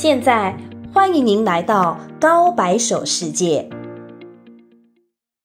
现在欢迎您来到高白手世界。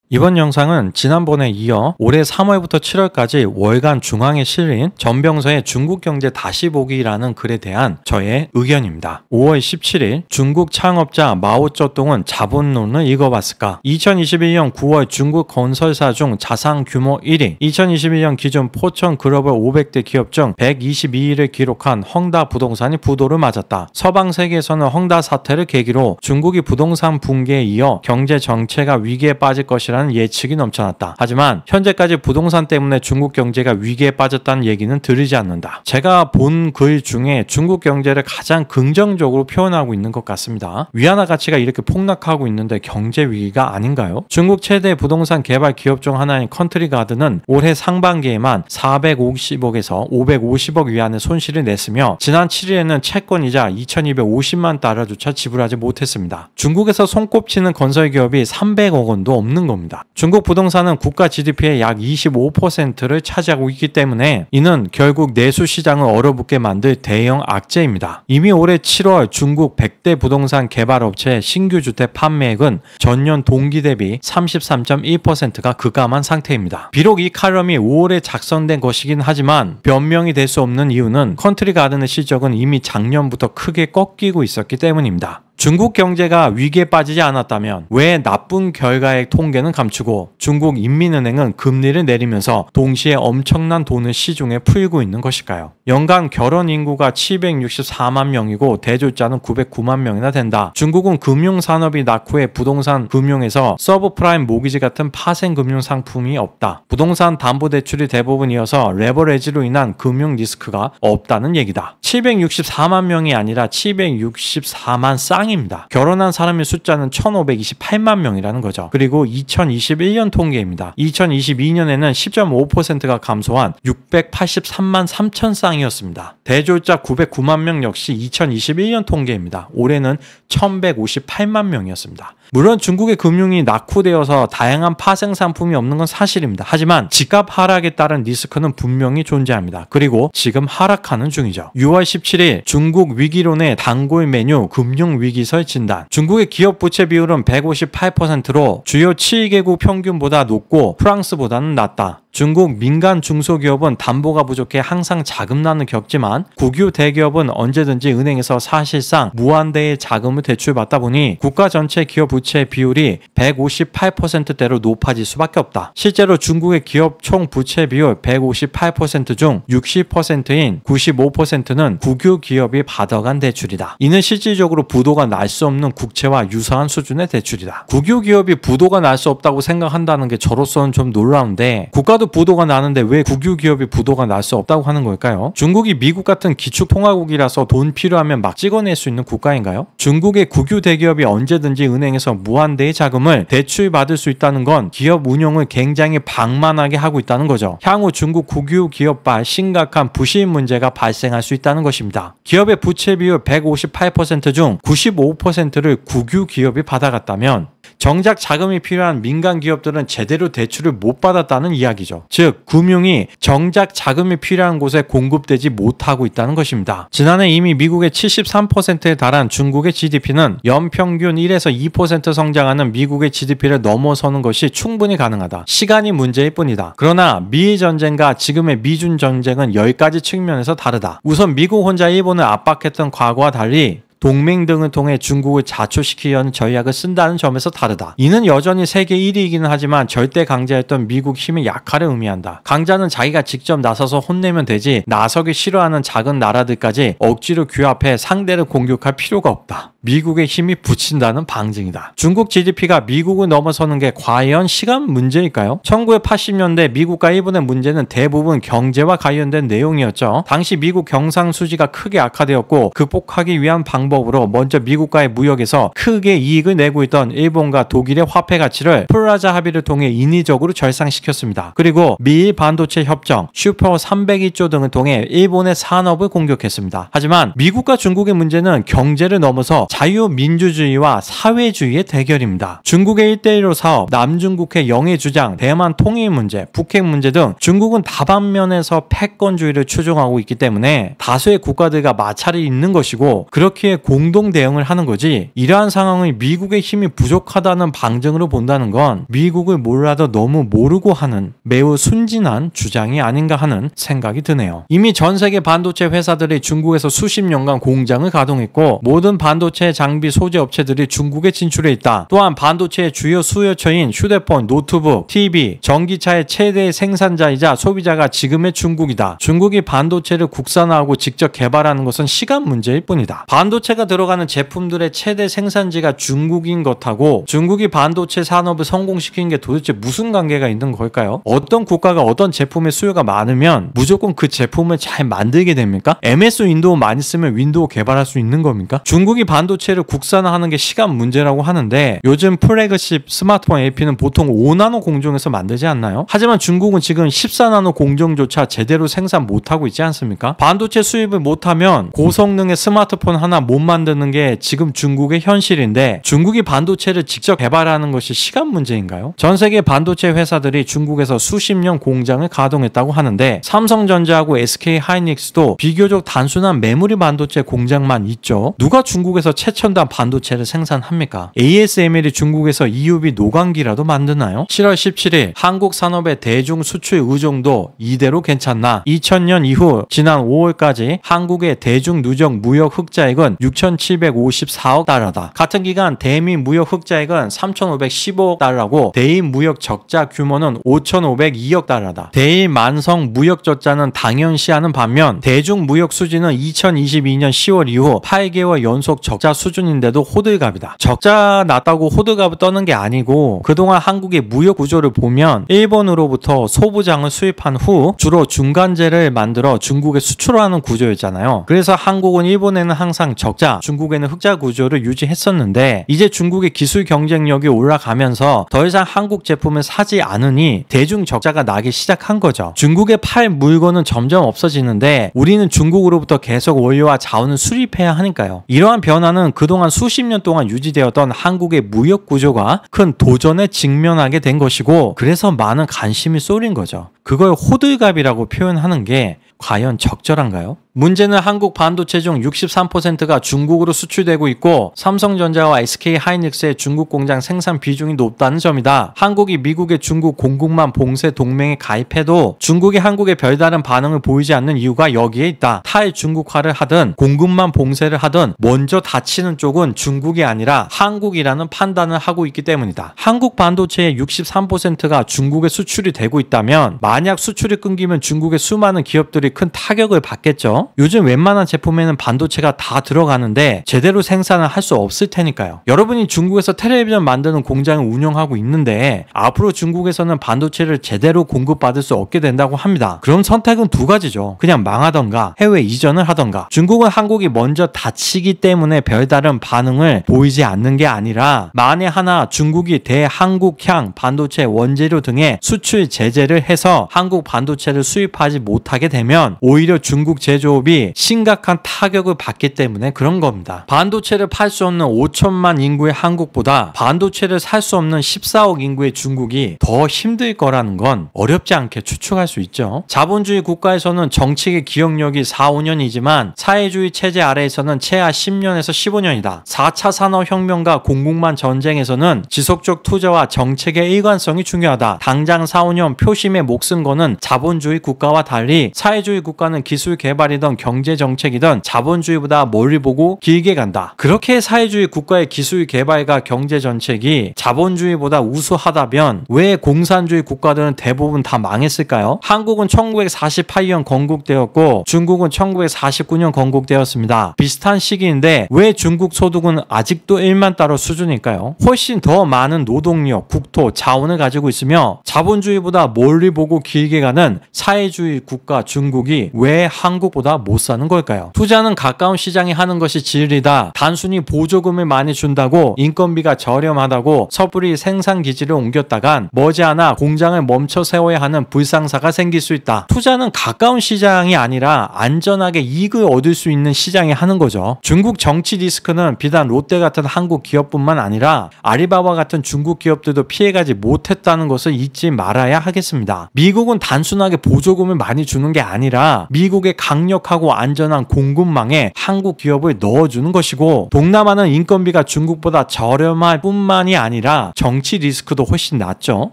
이번 영상은 지난번에 이어 올해 3월부터 7월까지 월간 중앙에 실린 전병서의 중국 경제 다시 보기라는 글에 대한 저의 의견입니다. 5월 17일 중국 창업자 마오쩌둥은 자본론을 읽어봤을까? 2021년 9월 중국 건설사 중 자산 규모 1위, 2021년 기준 포천 글로벌 500대 기업 중 122위를 기록한 헝다 부동산이 부도를 맞았다. 서방 세계에서는 헝다 사태를 계기로 중국이 부동산 붕괴에 이어 경제 정체가 위기에 빠질 것이라 예측이 넘쳐났다. 하지만 현재까지 부동산 때문에 중국 경제가 위기에 빠졌다는 얘기는 들리지 않는다. 제가 본 글 중에 중국 경제를 가장 긍정적으로 표현하고 있는 것 같습니다. 위안화 가치가 이렇게 폭락하고 있는데 경제 위기가 아닌가요? 중국 최대 부동산 개발 기업 중 하나인 컨트리 가든은 올해 상반기에만 450억에서 550억 위안의 손실을 냈으며 지난 7일에는 채권이자 2250만 달러조차 지불하지 못했습니다. 중국에서 손꼽히는 건설 기업이 300억 원도 없는 겁니다. 중국 부동산은 국가 GDP의 약 25%를 차지하고 있기 때문에 이는 결국 내수 시장을 얼어붙게 만들 대형 악재입니다. 이미 올해 7월 중국 100대 부동산 개발업체의 신규 주택 판매액은 전년 동기 대비 33.1%가 급감한 상태입니다. 비록 이 칼럼이 5월에 작성된 것이긴 하지만 변명이 될 수 없는 이유는 컨트리 가든의 실적은 이미 작년부터 크게 꺾이고 있었기 때문입니다. 중국 경제가 위기에 빠지지 않았다면 왜 나쁜 결과의 통계는 감추고 중국 인민은행은 금리를 내리면서 동시에 엄청난 돈을 시중에 풀고 있는 것일까요? 연간 결혼 인구가 764만 명이고 대졸자는 909만 명이나 된다. 중국은 금융산업이 낙후해 부동산 금융에서 서브프라임 모기지 같은 파생 금융 상품이 없다. 부동산 담보대출이 대부분이어서 레버리지로 인한 금융 리스크가 없다는 얘기다. 764만 명이 아니라 764만 쌍 입니다. 결혼한 사람의 숫자는 1528만 명이라는 거죠. 그리고 2021년 통계입니다. 2022년에는 10.5%가 감소한 683만 3천 쌍이었습니다. 대졸자 909만 명 역시 2021년 통계입니다. 올해는 1158만 명이었습니다. 물론 중국의 금융이 낙후되어서 다양한 파생 상품이 없는 건 사실입니다. 하지만 집값 하락에 따른 리스크는 분명히 존재합니다. 그리고 지금 하락하는 중이죠. 6월 17일 중국 위기론의 단골 메뉴 금융위기설 진단. 중국의 기업 부채 비율은 158%로 주요 7개국 평균보다 높고 프랑스보다는 낮다. 중국 민간 중소기업은 담보가 부족해 항상 자금난을 겪지만 국유 대기업은 언제든지 은행에서 사실상 무한대의 자금을 대출받다 보니 국가 전체 기업 부채 비율이 158%대로 높아질 수밖에 없다. 실제로 중국의 기업 총 부채 비율 158% 중 60%인 95%는 국유 기업이 받아간 대출이다. 이는 실질적으로 부도가 날 수 없는 국채와 유사한 수준의 대출이다. 국유 기업이 부도가 날 수 없다고 생각한다는 게 저로서는 좀 놀라운데 국가도 부도가 나는데 왜 국유 기업이 부도가 날 수 없다고 하는 걸까요? 중국이 미국 같은 기축통화국이라서 돈 필요하면 막 찍어낼 수 있는 국가인가요? 중국의 국유 대기업이 언제든지 은행에서 무한대의 자금을 대출받을 수 있다는 건 기업 운용을 굉장히 방만하게 하고 있다는 거죠. 향후 중국 국유 기업발 심각한 부실 문제가 발생할 수 있다는 것입니다. 기업의 부채 비율 158% 중 95%를 국유 기업이 받아갔다면 정작 자금이 필요한 민간 기업들은 제대로 대출을 못 받았다는 이야기죠. 즉, 금융이 정작 자금이 필요한 곳에 공급되지 못하고 있다는 것입니다. 지난해 이미 미국의 73%에 달한 중국의 GDP는 연평균 1에서 2% 성장하는 미국의 GDP를 넘어서는 것이 충분히 가능하다. 시간이 문제일 뿐이다. 그러나 미일 전쟁과 지금의 미중 전쟁은 10가지 측면에서 다르다. 우선 미국 혼자 일본을 압박했던 과거와 달리 동맹 등을 통해 중국을 자초시키려는 전략을 쓴다는 점에서 다르다. 이는 여전히 세계 1위이기는 하지만 절대 강자였던 미국 힘의 약화를 의미한다. 강자는 자기가 직접 나서서 혼내면 되지 나서기 싫어하는 작은 나라들까지 억지로 규합해 상대를 공격할 필요가 없다. 미국의 힘이 붙인다는 방증이다. 중국 GDP가 미국을 넘어서는 게 과연 시간 문제일까요? 1980년대 미국과 일본의 문제는 대부분 경제와 관련된 내용이었죠. 당시 미국 경상수지가 크게 악화되었고 극복하기 위한 방법으로 먼저 미국과의 무역에서 크게 이익을 내고 있던 일본과 독일의 화폐 가치를 플라자 합의를 통해 인위적으로 절상시켰습니다. 그리고 미일 반도체 협정, 슈퍼 301조 등을 통해 일본의 산업을 공격했습니다. 하지만 미국과 중국의 문제는 경제를 넘어서 자유민주주의와 사회주의의 대결입니다. 중국의 1대1로 사업, 남중국해 영해 주장, 대만 통일 문제, 북핵 문제 등 중국은 다방면에서 패권주의를 추종하고 있기 때문에 다수의 국가들과 마찰이 있는 것이고 그렇기에 공동 대응을 하는 거지, 이러한 상황을 미국의 힘이 부족하다는 방증으로 본다는 건 미국을 몰라도 너무 모르고 하는 매우 순진한 주장이 아닌가 하는 생각이 드네요. 이미 전 세계 반도체 회사들이 중국에서 수십 년간 공장을 가동했고 모든 반도체 장비 소재 업체들이 중국에 진출해 있다. 또한 반도체의 주요 수요처인 휴대폰, 노트북, TV, 전기차의 최대 생산자이자 소비자가 지금의 중국이다. 중국이 반도체를 국산화하고 직접 개발하는 것은 시간 문제일 뿐이다. 반도체가 들어가는 제품들의 최대 생산지가 중국인 것하고 중국이 반도체 산업을 성공시키는 게 도대체 무슨 관계가 있는 걸까요? 어떤 국가가 어떤 제품의 수요가 많으면 무조건 그 제품을 잘 만들게 됩니까? MS 윈도우 많이 쓰면 윈도우 개발할 수 있는 겁니까? 중국이 반도체를 국산화하는 게 시간 문제라고 하는데 요즘 플래그십 스마트폰 AP는 보통 5나노 공정에서 만들지 않나요? 하지만 중국은 지금 14나노 공정조차 제대로 생산 못하고 있지 않습니까? 반도체 수입을 못하면 고성능의 스마트폰 하나 못 만드는 게 지금 중국의 현실인데 중국이 반도체를 직접 개발하는 것이 시간 문제인가요? 전 세계 반도체 회사들이 중국에서 수십 년 공장을 가동했다고 하는데 삼성전자하고 SK하이닉스도 비교적 단순한 메모리 반도체 공장만 있죠. 누가 중국에서 최첨단 반도체를 생산합니까? ASML이 중국에서 EUV 노광기라도 만드나요? 7월 17일 한국 산업의 대중 수출 의존도 이대로 괜찮나? 2000년 이후 지난 5월까지 한국의 대중 누적 무역 흑자액은 6,754억 달러다. 같은 기간 대미 무역 흑자액은 3,515억 달러고 대인 무역 적자 규모는 5,502억 달러다. 대일 만성 무역 적자는 당연시하는 반면 대중 무역 수지는 2022년 10월 이후 8개월 연속 적자 수준인데도 호들갑이다. 적자 났다고 호들갑을 떠는 게 아니고 그동안 한국의 무역 구조를 보면 일본으로부터 소부장을 수입한 후 주로 중간재를 만들어 중국에 수출하는 구조였잖아요. 그래서 한국은 일본에는 항상 적자, 중국에는 흑자 구조를 유지했었는데 이제 중국의 기술 경쟁력이 올라가면서 더 이상 한국 제품을 사지 않으니 대중 적자가 나기 시작한 거죠. 중국에 팔 물건은 점점 없어지는데 우리는 중국으로부터 계속 원료와 자원을 수입해야 하니까요. 이러한 변화는 그동안 수십 년 동안 유지되었던 한국의 무역 구조가 큰 도전에 직면하게 된 것이고 그래서 많은 관심이 쏠린 거죠. 그걸 호들갑이라고 표현하는 게 과연 적절한가요? 문제는 한국 반도체 중 63%가 중국으로 수출되고 있고 삼성전자와 SK하이닉스의 중국 공장 생산 비중이 높다는 점이다. 한국이 미국의 중국 공급망 봉쇄 동맹에 가입해도 중국이 한국에 별다른 반응을 보이지 않는 이유가 여기에 있다. 탈중국화를 하든 공급망 봉쇄를 하든 먼저 다치는 쪽은 중국이 아니라 한국이라는 판단을 하고 있기 때문이다. 한국 반도체의 63%가 중국에 수출이 되고 있다면 만약 수출이 끊기면 중국의 수많은 기업들이 큰 타격을 받겠죠. 요즘 웬만한 제품에는 반도체가 다 들어가는데 제대로 생산을 할 수 없을 테니까요. 여러분이 중국에서 텔레비전 만드는 공장을 운영하고 있는데 앞으로 중국에서는 반도체를 제대로 공급받을 수 없게 된다고 합니다. 그럼 선택은 두 가지죠. 그냥 망하던가 해외 이전을 하던가. 중국은 한국이 먼저 다치기 때문에 별다른 반응을 보이지 않는 게 아니라 만에 하나 중국이 대한국향 반도체 원재료 등의 수출 제재를 해서 한국 반도체를 수입하지 못하게 되면 오히려 중국 제조업이 심각한 타격을 받기 때문에 그런 겁니다. 반도체를 팔 수 없는 5천만 인구의 한국보다 반도체를 살 수 없는 14억 인구의 중국이 더 힘들 거라는 건 어렵지 않게 추측할 수 있죠. 자본주의 국가에서는 정책의 기억력이 4, 5년이지만 사회주의 체제 아래에서는 최하 10년에서 15년이다. 4차 산업혁명과 공국만 전쟁에서는 지속적 투자와 정책의 일관성이 중요하다. 당장 4, 5년 표심에 목숨 거는 자본주의 국가와 달리 사회주의 국가는 기술 개발이든 경제 정책이든 자본주의보다 멀리 보고 길게 간다. 그렇게 사회주의 국가의 기술 개발과 경제 정책이 자본주의보다 우수하다면 왜 공산주의 국가들은 대부분 다 망했을까요? 한국은 1948년 건국되었고 중국은 1949년 건국되었습니다. 비슷한 시기인데 왜 중국 소득은 아직도 1만 달러 수준일까요? 훨씬 더 많은 노동력, 국토, 자원을 가지고 있으며 자본주의보다 멀리 보고 길게 가는 사회주의 국가 중국 중국이 왜 한국보다 못 사는 걸까요? 투자는 가까운 시장에 하는 것이 진리다. 단순히 보조금을 많이 준다고 인건비가 저렴하다고 섣불리 생산기지를 옮겼다간 머지않아 공장을 멈춰 세워야 하는 불상사가 생길 수 있다. 투자는 가까운 시장이 아니라 안전하게 이익을 얻을 수 있는 시장에 하는 거죠. 중국 정치 리스크는 비단 롯데 같은 한국 기업뿐만 아니라 알리바바 같은 중국 기업들도 피해가지 못했다는 것을 잊지 말아야 하겠습니다. 미국은 단순하게 보조금을 많이 주는 게 아니라 미국의 강력하고 안전한 공급망에 한국 기업을 넣어주는 것이고, 동남아는 인건비가 중국보다 저렴할 뿐만이 아니라 정치 리스크도 훨씬 낮죠.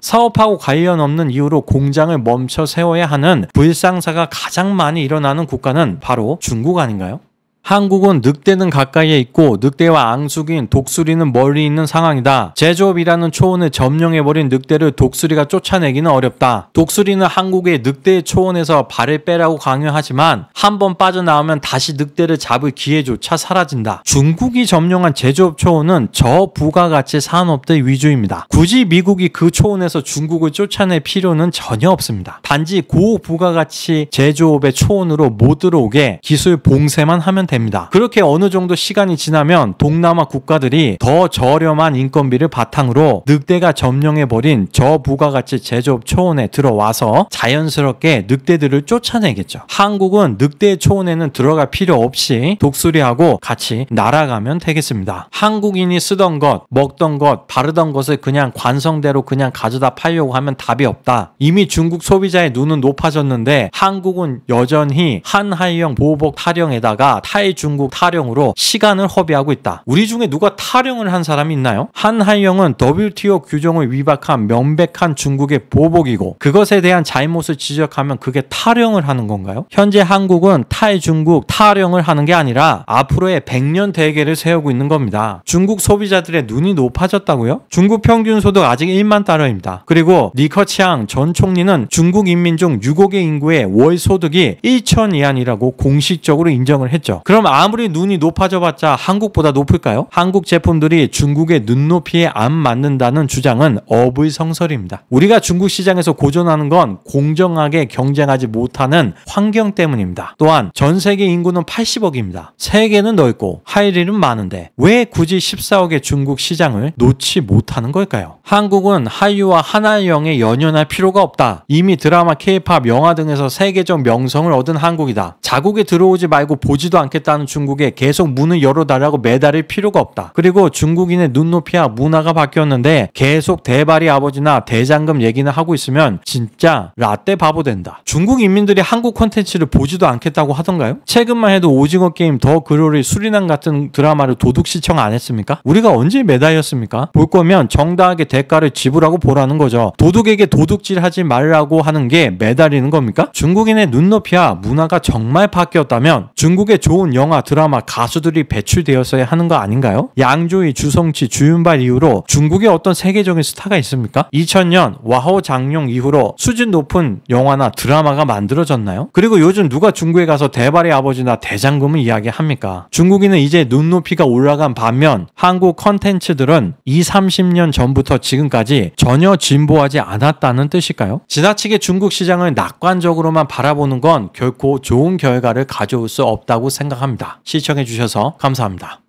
사업하고 관련 없는 이유로 공장을 멈춰 세워야 하는 불상사가 가장 많이 일어나는 국가는 바로 중국 아닌가요? 한국은 늑대는 가까이에 있고 늑대와 앙숙인 독수리는 멀리 있는 상황이다. 제조업이라는 초원을 점령해버린 늑대를 독수리가 쫓아내기는 어렵다. 독수리는 한국의 늑대의 초원에서 발을 빼라고 강요하지만 한번 빠져나오면 다시 늑대를 잡을 기회조차 사라진다. 중국이 점령한 제조업 초원은 저부가가치 산업들 위주입니다. 굳이 미국이 그 초원에서 중국을 쫓아낼 필요는 전혀 없습니다. 단지 고부가가치 제조업의 초원으로 못 들어오게 기술 봉쇄만 하면 됩니다. 그렇게 어느 정도 시간이 지나면 동남아 국가들이 더 저렴한 인건비를 바탕으로 늑대가 점령해버린 저부가가치 제조업 초원에 들어와서 자연스럽게 늑대들을 쫓아내겠죠. 한국은 늑대의 초원에는 들어갈 필요 없이 독수리하고 같이 날아가면 되겠습니다. 한국인이 쓰던 것, 먹던 것, 바르던 것을 그냥 관성대로 그냥 가져다 팔려고 하면 답이 없다. 이미 중국 소비자의 눈은 높아졌는데 한국은 여전히 한하이형 보복 타령에다가 중국 타령으로 시간을 허비하고 있다. 우리 중에 누가 타령을 한 사람이 있나요? 한하이형은 WTO 규정을 위반한 명백한 중국의 보복이고 그것에 대한 잘못을 지적하면 그게 타령을 하는 건가요? 현재 한국은 탈중국 타령을 하는 게 아니라 앞으로의 100년 대계를 세우고 있는 겁니다. 중국 소비자들의 눈이 높아졌다고요? 중국 평균 소득 아직 1만 달러입니다. 그리고 리커치앙 전 총리는 중국 인민 중 6억의 인구의 월 소득이 1천 위안이라고 공식적으로 인정을 했죠. 그럼 아무리 눈이 높아져봤자 한국보다 높을까요? 한국 제품들이 중국의 눈높이에 안 맞는다는 주장은 어불성설입니다. 우리가 중국 시장에서 고전하는 건 공정하게 경쟁하지 못하는 환경 때문입니다. 또한 전 세계 인구는 80억입니다. 세계는 넓고 할 일은 많은데 왜 굳이 14억의 중국 시장을 놓지 못하는 걸까요? 한국은 한류와 한하이형에 연연할 필요가 없다. 이미 드라마, K-팝, 영화 등에서 세계적 명성을 얻은 한국이다. 자국에 들어오지 말고 보지도 않겠다는 중국에 계속 문을 열어달라고 매달릴 필요가 없다. 그리고 중국인의 눈높이와 문화가 바뀌었는데 계속 대발이 아버지나 대장금 얘기는 하고 있으면 진짜 라떼 바보 된다. 중국 인민들이 한국 콘텐츠를 보지도 않겠다고 하던가요? 최근만 해도 오징어 게임, 더 글로리, 수리남 같은 드라마를 도둑 시청 안 했습니까? 우리가 언제 매달렸습니까? 볼 거면 정당하게 대가를 지불하고 보라는 거죠. 도둑에게 도둑질 하지 말라고 하는 게 매달리는 겁니까? 중국인의 눈높이와 문화가 정말 바뀌었다면 중국의 좋은 영화, 드라마, 가수들이 배출되었어야 하는 거 아닌가요? 양조위, 주성치, 주윤발 이후로 중국에 어떤 세계적인 스타가 있습니까? 2000년 와호 장룡 이후로 수준 높은 영화나 드라마가 만들어졌나요? 그리고 요즘 누가 중국에 가서 대발의 아버지나 대장금을 이야기합니까? 중국인은 이제 눈높이가 올라간 반면 한국 컨텐츠들은 20-30년 전부터 지금까지 전혀 진보하지 않았다는 뜻일까요? 지나치게 중국 시장을 낙관적으로만 바라보는 건 결코 좋은 결과를 가져올 수 없다고 생각합니다. 시청해주셔서 감사합니다.